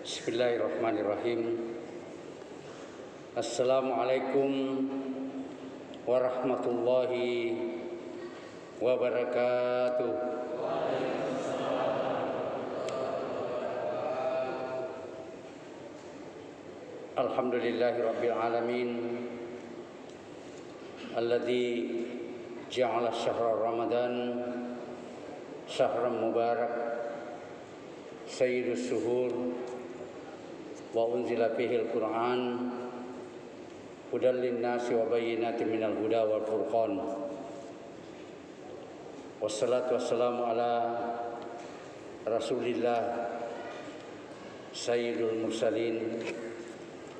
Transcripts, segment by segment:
Bismillahirrahmanirrahim. Assalamualaikum warahmatullahi wabarakatuh. Alhamdulillahi rabbil alamin alladzi ja'ala syahra Ramadan syahran mubarak sayyidus suhur wa unzila fihi al-Qur'an hudan lin-nasi wa bayyinatin minal huda wal furqan. Wassalatu wassalamu ala Rasulillah sayyidul mursalin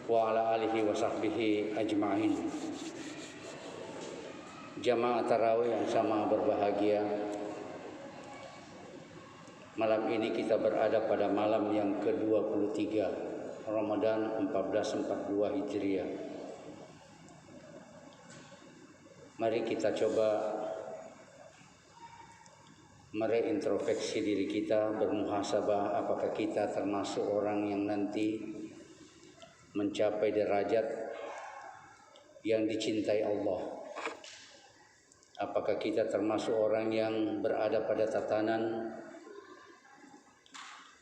wa ala alihi wa sahbihi ajma'in. Jamaah tarawih yang sama berbahagia, malam ini kita berada pada malam yang ke-23 Ramadan 1442 Hijriah. Mari kita coba mereintrospeksi diri kita, bermuhasabah apakah kita termasuk orang yang nanti mencapai derajat yang dicintai Allah. Apakah kita termasuk orang yang berada pada tatanan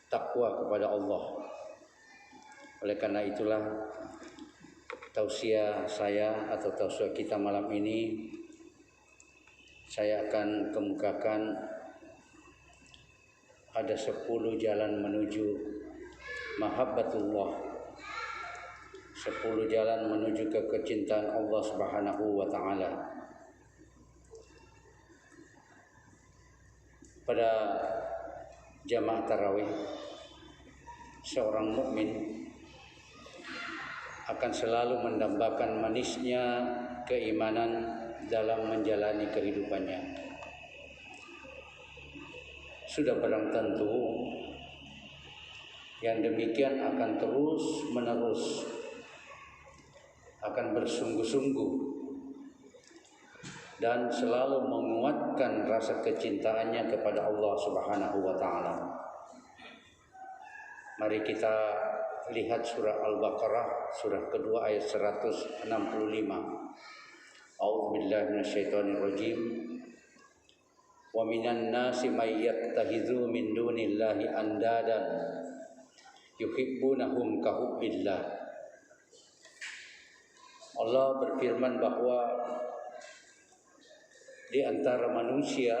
takwa kepada Allah. Oleh karena itulah tausiah saya atau tausiah kita malam ini, saya akan kemukakan ada 10 jalan menuju mahabbatullah, 10 jalan menuju ke kecintaan Allah Subhanahu wa taala. Pada jamaah tarawih, seorang mukmin akan selalu mendambakan manisnya keimanan dalam menjalani kehidupannya. Sudah barang tentu yang demikian akan terus menerus, akan bersungguh-sungguh dan selalu menguatkan rasa kecintaannya kepada Allah Subhanahu wa taala. Mari kita lihat surah Al-Baqarah, surah kedua ayat 165. A'udzubillahi minasyaitonirrajim. Wa minan nasi may yattakhidhu min dunillahi andadan yuhibbunahum kahubbillah. Allah berfirman bahwa di antara manusia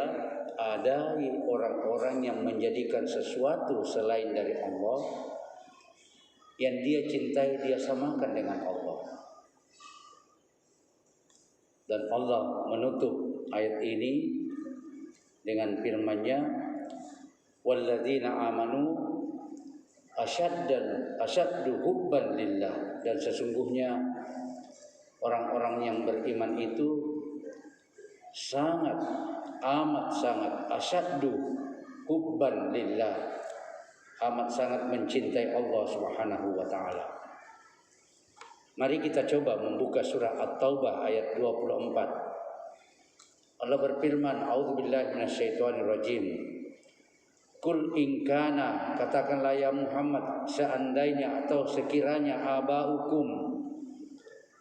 ada orang-orang yang menjadikan sesuatu selain dari Allah yang dia cintai, dia samakan dengan Allah. Dan Allah menutup ayat ini dengan firman-Nya, walladzina amanu asyaddu hubban lillah. Dan sesungguhnya orang-orang yang beriman itu sangat asyaddu hubban lillah, amat sangat mencintai Allah Subhanahu wa taala. Mari kita coba membuka surah At-Taubah ayat 24. Allah berfirman, a'udzubillahi minasyaitonirrajim. Qul in kana, katakanlah ya Muhammad, seandainya atau sekiranya abaukum,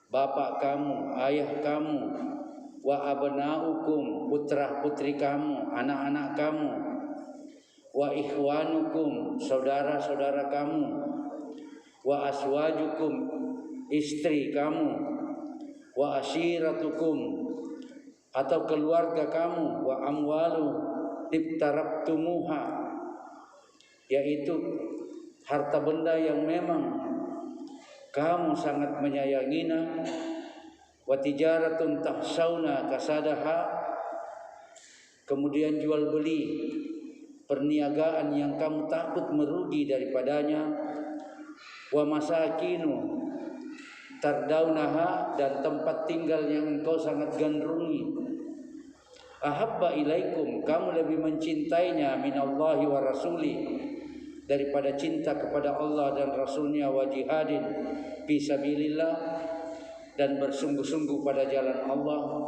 bapak kamu, ayah kamu, wa abnaukum, putra-putri kamu, anak-anak kamu, wa ikhwanukum, saudara-saudara kamu, wa aswajukum, istri kamu, wa ashiratukum, atau keluarga kamu, wa amwalu ibtaraktumuha, yaitu harta benda yang memang kamu sangat menyayanginya, wa tijaratun tahsauna kasadaha, kemudian jual beli, perniagaan yang kamu takut merugi daripadanya, wa masakinu tardaunaha, dan tempat tinggal yang engkau sangat gandrungi, ahabba ilaikum, kamu lebih mencintainya, minallahi wa rasuli, daripada cinta kepada Allah dan Rasulnya, wa jihadin fi sabilillah, dan bersungguh-sungguh pada jalan Allah.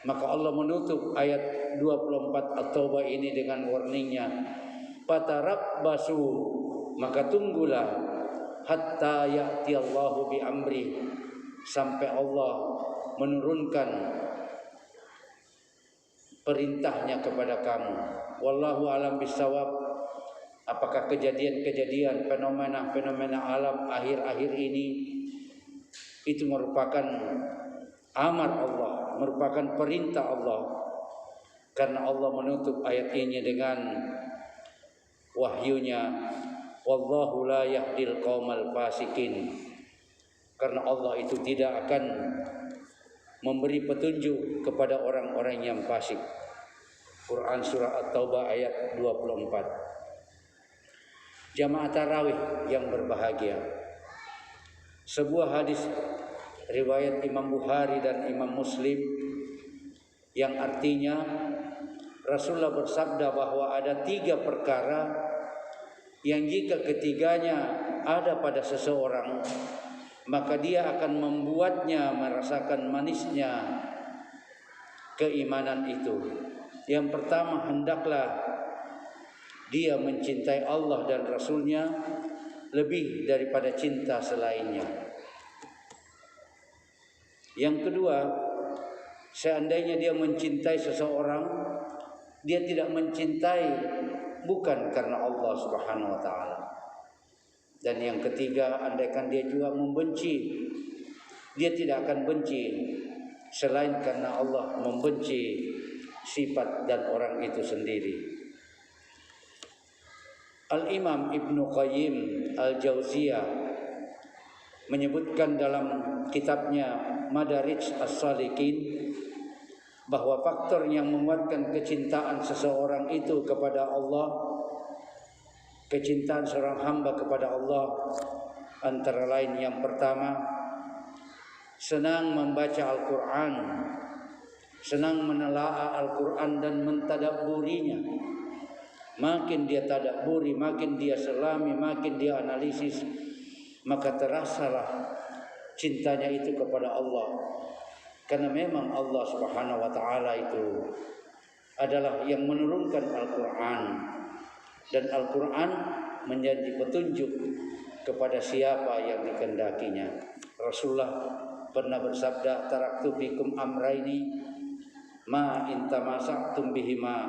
Maka Allah menutup ayat 24 At-Taubah ini dengan warningnya, fatarabbasu maka tunggulah hatta ya'ti Allahu bi amri, sampai Allah menurunkan perintahnya kepada kamu. Wallahu alam bisawab. Apakah kejadian-kejadian, fenomena-fenomena alam akhir-akhir ini itu merupakan amar Allah, merupakan perintah Allah? Karena Allah menutup ayat ini dengan wahyunya, wallahu la yahdil qaumal fasikin. Karena Allah itu tidak akan memberi petunjuk kepada orang-orang yang fasik. Quran surah At-Taubah ayat 24. Jamaah tarawih yang berbahagia, sebuah hadis riwayat Imam Bukhari dan Imam Muslim yang artinya Rasulullah bersabda bahwa ada 3 perkara yang jika ketiganya ada pada seseorang, maka dia akan membuatnya merasakan manisnya keimanan itu. Yang pertama, hendaklah dia mencintai Allah dan Rasulnya lebih daripada cinta selainnya. Yang kedua, seandainya dia mencintai seseorang, dia tidak mencintai bukan karena Allah Subhanahu wa taala. Dan yang ketiga, andaikan dia juga membenci, dia tidak akan benci selain karena Allah membenci sifat dan orang itu sendiri. Al-Imam Ibnu Qayyim Al-Jauziyah menyebutkan dalam kitabnya Madarij As-Salikin bahwa faktor yang menguatkan kecintaan seseorang itu kepada Allah, kecintaan seorang hamba kepada Allah, antara lain yang pertama, senang membaca Al-Quran, senang menelaah Al-Quran dan mentadabburinya. Makin dia tadabburi, makin dia selami, makin dia analisis, maka terasalah cintanya itu kepada Allah. Karena memang Allah Subhanahu wa taala itu adalah yang menurunkan Al-Quran, dan Al-Quran menjadi petunjuk kepada siapa yang dikehendakinya. Rasulullah pernah bersabda, taraktu fikum amraini ma intamasaktum bihima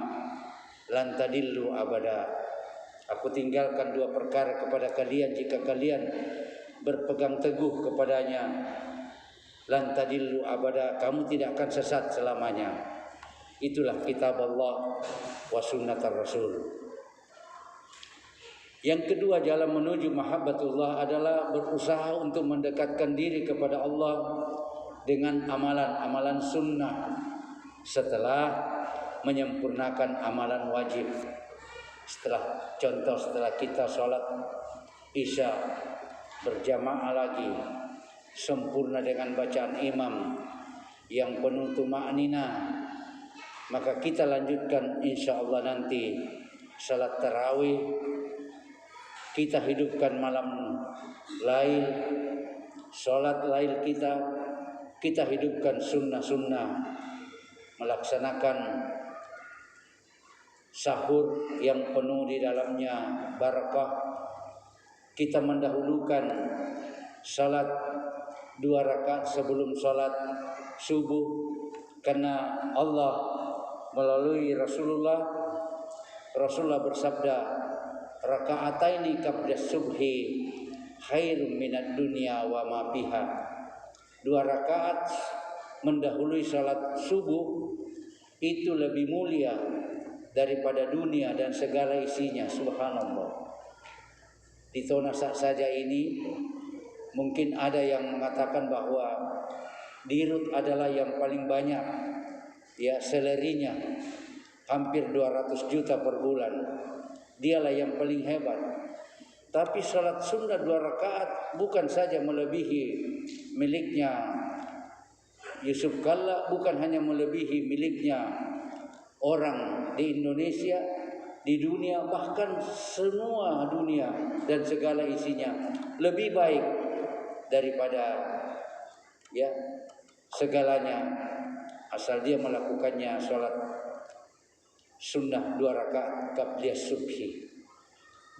lan tadillu abada. Aku tinggalkan 2 perkara kepada kalian, jika kalian berpegang teguh kepadanya, lan tadillu abada, kamu tidak akan sesat selamanya. Itulah kitab Allah wa sunnatar Rasul. Yang kedua, jalan menuju mahabbatullah adalah berusaha untuk mendekatkan diri kepada Allah dengan amalan-amalan sunnah setelah menyempurnakan amalan wajib. Setelah kita sholat Isya berjamaah lagi, sempurna dengan bacaan imam yang penuh tumaknina, maka kita lanjutkan insyaallah nanti salat tarawih. Kita hidupkan malam lail, salat lail kita hidupkan sunnah-sunnah, melaksanakan sahur yang penuh di dalamnya barakah. Kita mendahulukan salat 2 rakaat sebelum salat subuh, karena Allah melalui Rasulullah bersabda, rakaataini qabla subhi khairum minad dunya wa ma fiha. 2 rakaat mendahului salat subuh itu lebih mulia daripada dunia dan segala isinya. Subhanallah. Di zona saja ini mungkin ada yang mengatakan bahwa dirut adalah yang paling banyak, ya, selerinya hampir 200 juta per bulan. Dialah yang paling hebat. Tapi salat sunnah 2 rakaat bukan saja melebihi miliknya Yusuf Kalla, bukan hanya melebihi miliknya orang di Indonesia, di dunia, bahkan semua dunia dan segala isinya, lebih baik daripada segalanya, asal dia melakukannya salat sunnah 2 rakaat qabliyah subhi.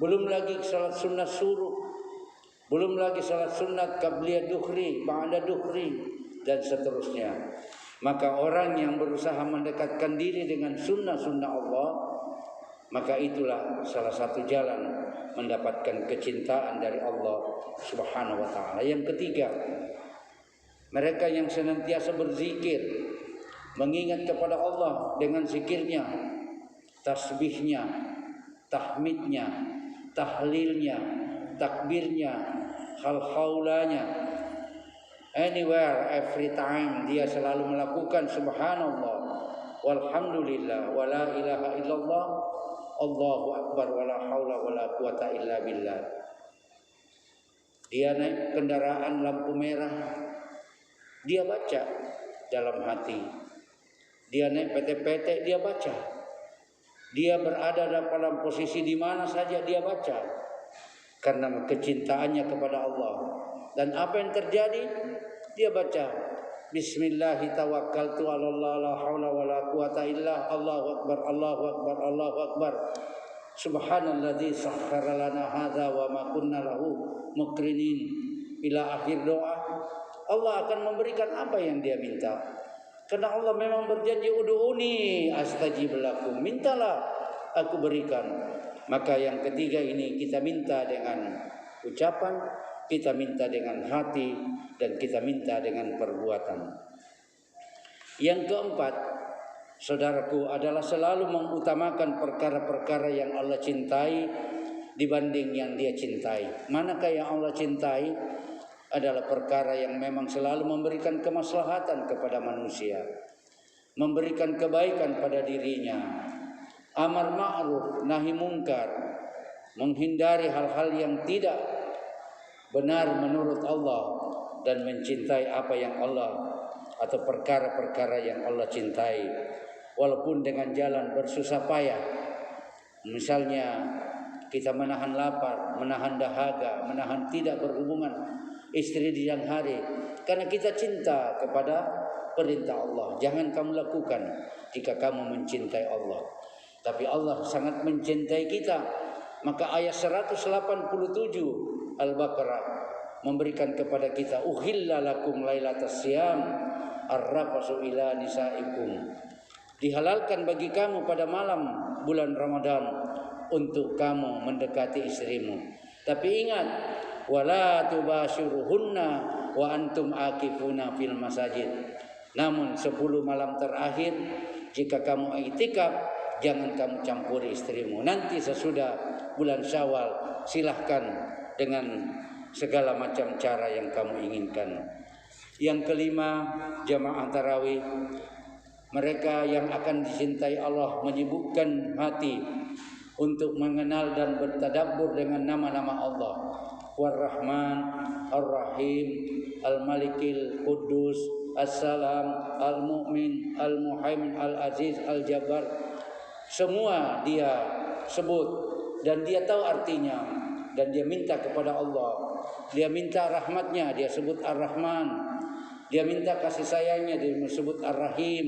belum lagi salat sunat suruh, belum lagi salat sunat qabliyah duhri, ba'da duhri, dan seterusnya. Maka orang yang berusaha mendekatkan diri dengan sunnah-sunnah Allah, maka itulah salah satu jalan mendapatkan kecintaan dari Allah Subhanahu wa taala. Yang ketiga, mereka yang senantiasa berzikir, mengingat kepada Allah dengan zikirnya, tasbihnya, tahmidnya, tahlilnya, takbirnya, haulanya, anywhere, every time, dia selalu melakukan subhanallah, walhamdulillah, wala ilaha illallah, Allahu akbar, wala haula wala quwata illa billah. Dia naik kendaraan lampu merah, dia baca dalam hati. Dia naik PT-PT, dia baca. Dia berada dalam posisi di mana saja dia baca, karena kecintaannya kepada Allah. Dan apa yang terjadi? Dia baca Bismillahi tawakkaltu 'alallah la haula wala quwata illa Allahu akbar, Allahu akbar, Allahu akbar. Subhanalladzi sakhkhara lana hadza wa ma kunna lahu muqrinin, ila akhir doa. Allah akan memberikan apa yang dia minta. Karena Allah memang berjanji, ud'uni astajib lakum, mintalah aku berikan. Maka yang ketiga ini kita minta dengan ucapan, kita minta dengan hati, dan kita minta dengan perbuatan. Yang keempat, saudaraku, adalah selalu mengutamakan perkara-perkara yang Allah cintai dibanding yang dia cintai. Manakah yang Allah cintai? Adalah perkara yang memang selalu memberikan kemaslahatan kepada manusia, memberikan kebaikan pada dirinya, amar ma'ruf, nahi mungkar, menghindari hal-hal yang tidak benar menurut Allah, dan mencintai apa yang Allah atau perkara-perkara yang Allah cintai, walaupun dengan jalan bersusah payah. Misalnya kita menahan lapar, menahan dahaga, menahan tidak berhubungan istri di siang hari, karena kita cinta kepada perintah Allah. Jangan kamu lakukan jika kamu mencintai Allah. Tapi Allah sangat mencintai kita. Maka ayat 187 Al-Baqarah memberikan kepada kita, uhilla lakum lailatas siyam arrafasu ila nisaikum. Dihalalkan bagi kamu pada malam bulan Ramadan untuk kamu mendekati istrimu. Tapi ingat, wala tubashiruhunna wa antum akifuna fil masajid. Namun 10 malam terakhir jika kamu iktikaf, jangan kamu campuri istrimu. Nanti sesudah bulan Syawal silahkan dengan segala macam cara yang kamu inginkan. Yang kelima, jamaah tarawih, mereka yang akan dicintai Allah menyibukkan hati untuk mengenal dan bertadabbur dengan nama-nama Allah. War-Rahman, Ar-Rahim, Al-Malikil Quddus, As-Salam, Al-Mu'min, Al-Muhaimin, Al-Aziz, Al-Jabbar. Semua dia sebut dan dia tahu artinya, dan dia minta kepada Allah. Dia minta rahmatnya, dia sebut Ar-Rahman. Dia minta kasih sayangnya, dia sebut Ar-Rahim.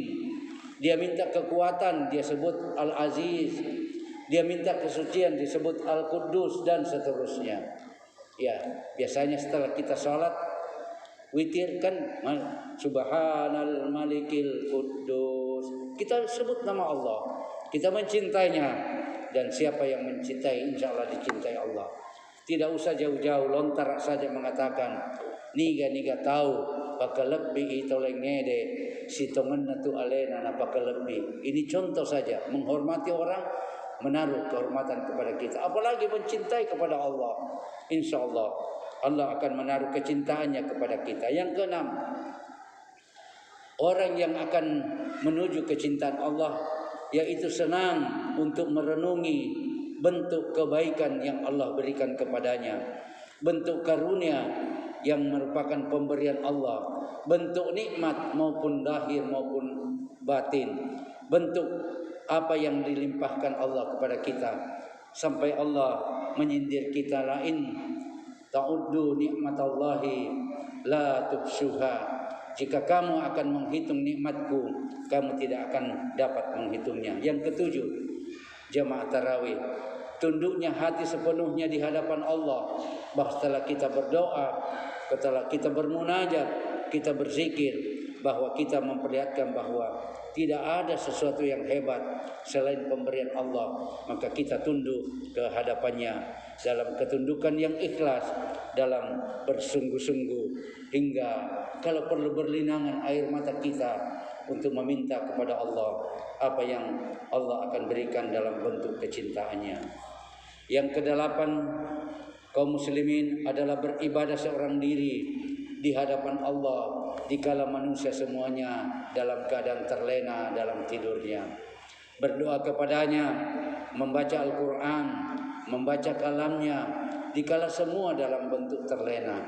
Dia minta kekuatan, dia sebut Al-Aziz. Dia minta kesucian, disebut Al-Quddus, dan seterusnya. Ya, biasanya setelah kita sholat witir kan, Subhanal Malikil Quddus, kita sebut nama Allah, kita mencintainya. Dan siapa yang mencintai, insya Allah dicintai Allah. Tidak usah jauh-jauh, lontar saja mengatakan, niga tahu pakai lebih itoleng ngede si tongen natu alena na pakai lebih. Ini contoh saja, menghormati orang, menaruh kehormatan kepada kita, apalagi mencintai kepada Allah. Insya Allah Allah akan menaruh kecintaannya kepada kita. Yang keenam, orang yang akan menuju kecintaan Allah, yaitu senang untuk merenungi bentuk kebaikan yang Allah berikan kepadanya, bentuk karunia yang merupakan pemberian Allah, bentuk nikmat maupun lahir maupun batin, bentuk apa yang dilimpahkan Allah kepada kita, sampai Allah menyindir kita, lain ta'uddu nikmatallahi la tuhsuha. Jika kamu akan menghitung nikmatku, kamu tidak akan dapat menghitungnya. Yang ketujuh, jamaah tarawih, tunduknya hati sepenuhnya di hadapan Allah. Bahwa setelah kita berdoa, setelah kita bermunajat, kita berzikir, bahwa kita memperlihatkan bahwa tidak ada sesuatu yang hebat selain pemberian Allah, maka kita tunduk ke hadapannya dalam ketundukan yang ikhlas, dalam bersungguh-sungguh, hingga kalau perlu berlinangan air mata kita untuk meminta kepada Allah apa yang Allah akan berikan dalam bentuk kecintaannya. Yang kedelapan, kaum muslimin adalah beribadah seorang diri di hadapan Allah dikala manusia semuanya dalam keadaan terlena dalam tidurnya. Berdoa kepadanya, membaca Al-Quran, membaca kalamnya dikala semua dalam bentuk terlena,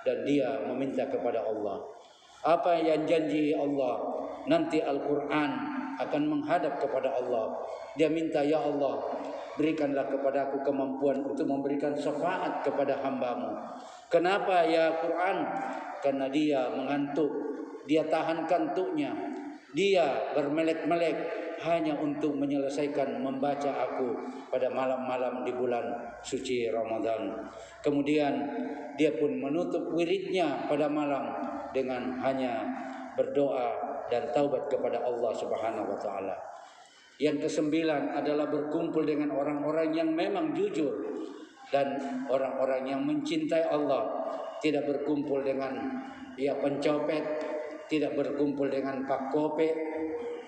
dan dia meminta kepada Allah. Apa yang janji Allah? Nanti Al-Quran akan menghadap kepada Allah. Dia minta, ya Allah, berikanlah kepada aku kemampuan untuk memberikan syafaat kepada hamba-Mu. Kenapa ya Quran? Karena dia mengantuk, dia tahan kantuknya, dia bermelek-melek hanya untuk menyelesaikan membaca aku pada malam-malam di bulan suci Ramadan. Kemudian dia pun menutup wiridnya pada malam dengan hanya berdoa dan taubat kepada Allah Subhanahu wa taala. Yang kesembilan adalah berkumpul dengan orang-orang yang memang jujur dan orang-orang yang mencintai Allah. Tidak berkumpul dengan pencopet, tidak berkumpul dengan pak kope,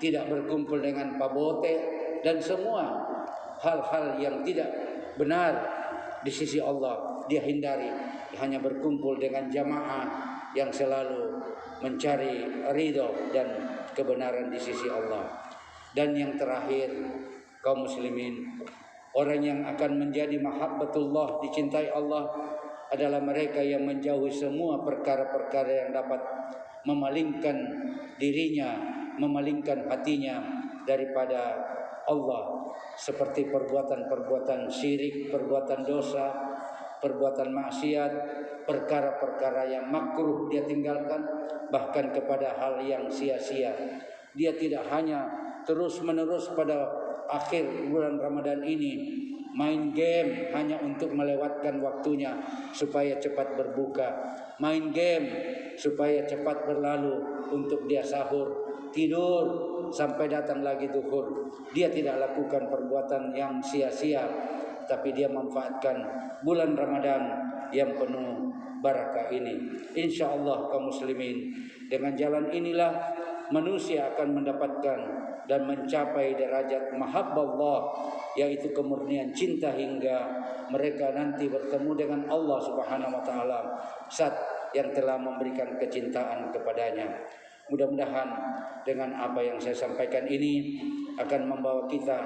tidak berkumpul dengan pak bote, dan semua hal-hal yang tidak benar di sisi Allah dia hindari. Hanya berkumpul dengan jamaah yang selalu mencari ridho dan kebenaran di sisi Allah. Dan yang terakhir, kaum muslimin, orang yang akan menjadi mahabbatullah, dicintai Allah, adalah mereka yang menjauhi semua perkara-perkara yang dapat memalingkan dirinya, memalingkan hatinya daripada Allah, seperti perbuatan-perbuatan syirik, perbuatan dosa, perbuatan maksiat, perkara-perkara yang makruh dia tinggalkan, bahkan kepada hal yang sia-sia. Dia tidak hanya terus-menerus pada akhir bulan Ramadan ini main game hanya untuk melewatkan waktunya supaya cepat berbuka, main game supaya cepat berlalu untuk dia sahur, tidur sampai datang lagi zuhur. Dia tidak lakukan perbuatan yang sia-sia, tapi dia manfaatkan bulan Ramadan yang penuh barakah ini. InsyaAllah kaum muslimin, dengan jalan inilah manusia akan mendapatkan dan mencapai derajat mahabballah, yaitu kemurnian cinta, hingga mereka nanti bertemu dengan Allah Subhanahu wa taala saat yang telah memberikan kecintaan kepadanya. Mudah-mudahan dengan apa yang saya sampaikan ini akan membawa kita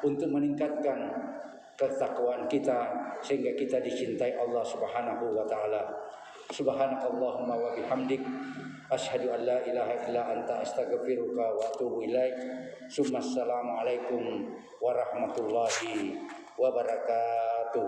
untuk meningkatkan ketakwaan kita sehingga kita dicintai Allah Subhanahu wa taala. Subhanakallahumma wa bihamdik, asyhadu an la ilaha illa anta, astaghfiruka wa atubu ilaik. Assalamualaikum warahmatullahi wabarakatuh.